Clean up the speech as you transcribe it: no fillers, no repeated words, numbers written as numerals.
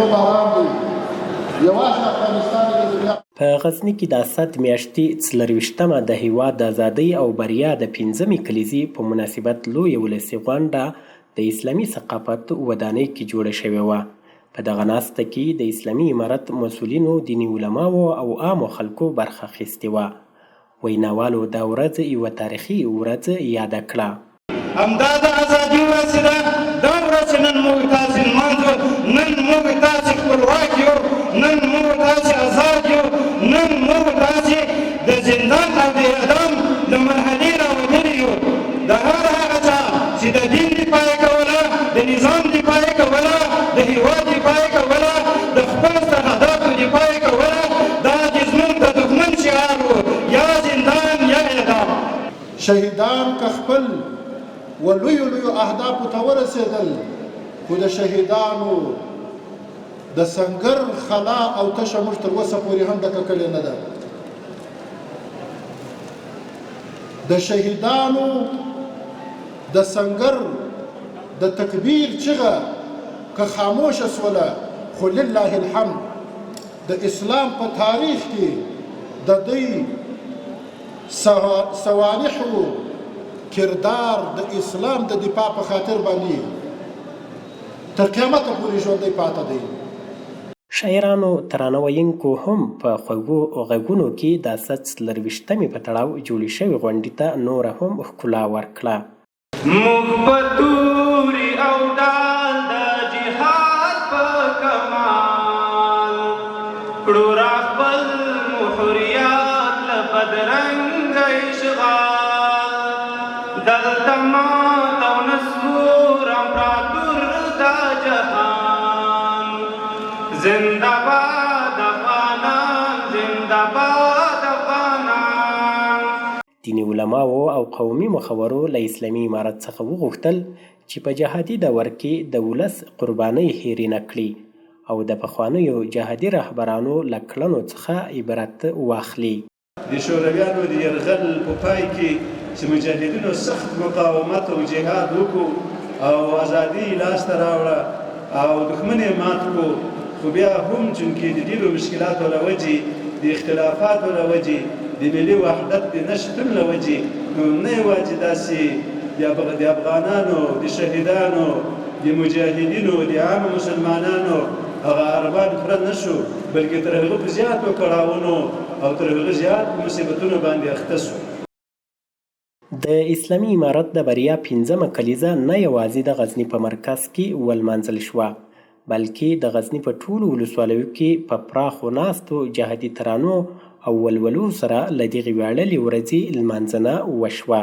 زړه باران دی. یوازې افغانستان د دنیا په غزني کې د اسد میاشتې 24مه د هیواد د ازادۍ او بریا د 5مې کلیزې په مناسبت لویه ولسي غونډه د اسلامي ثقافت ودانۍ کې جوړه شوې وه. په دغه ناسته کې د اسلامي امارت مسؤلینو، دیني علماو او عامو خلکو برخه اخیستې وه. ویناوالو دا ورځ یوه تاریخي ورځ یاده کړه. همدا د ازادي ورځ ده، دا ورځ نن موږ تاسې لمانځو، نن موږ تاسې خپلواک یو، نن موږ تاسې آزاد یو، نن موږ تاسې د زندان او د اعدام له مرحلې راوتلي یو. د هر هغه چا چې د دین دفاع یې کوله، د نظام دفاع یې کوله، د هېواد دفاع یې کوله، د خپل سرحداتو دفاع یې کوله، دا چې زموږ د دښمن شعار و، یا زندان یا اعدام. شهیدان که خپل و لویو اهدافو ته ورسېدل، خو د شهیدانو د سنګر خلا او تشه موږ تر اوسه پورې هم ډکه کړې نه ده. د شهیدانو د سنګر د تکبیر چغه که خاموشه سوله، خو لله الحمد د اسلام په تاریخ کې د دوی صوالحو کردار د اسلام د دفاع په خاطر باندې تر قیامته پورې ژوندی پاتې دی. شاعرانو، ترانه ویونکو هم په خوږو غږونو کې د اسد 24مې په تړاو جوړې شوې غونډې ته نوره هم ښکلا ورکړه. موږ په توري او ډال د جهاد په کمال کړو را خپل محوریات له بدرنګه اشغال، دلته مات او نسکور امپراتور دا جهان. زنده باد افغانان، زنده باد افغانان. دیني علماو او قومي مخورو له اسلامي امارت څخه وغوښتل چې په جهادي دور کې د ولس قربانۍ هېرې نه کړي او د پخوانیو جهادي رهبرانو له کړنو څخه عبرت واخلي. د شورویانو د یرغل په پای کې چې مجاهدینو سخت مقاومت او جهاد وکړو او ازادي لاسته راوړه او دښمن یې مات کړو، خو بیا هم چونکې د ډېرو مشکلاتو له وجې، د اختلافاتو له وجې، د ملي وحدت د نشتون له وجې، نو نه یوازې داسې د افغانانو، د شهیدانو، د مجاهدینو، د عامو مسلمانانو هغه ارمان پوره نه شو، بلکې تر هغه په زیاتو کړاوونو او تر هغه زیات مصیبتونو باندې اخته شو. د اسلامي امارت د بریا 5مه کلیزه نه یوازې د غزني په مرکز کې ولمانځل شوه، بلکې د غزني په ټولو ولسوالیو کې په پراخو ناستو جهادي ترانو او ولولو سره له دغې ویاړلې ورځې لمانځنه وشوه.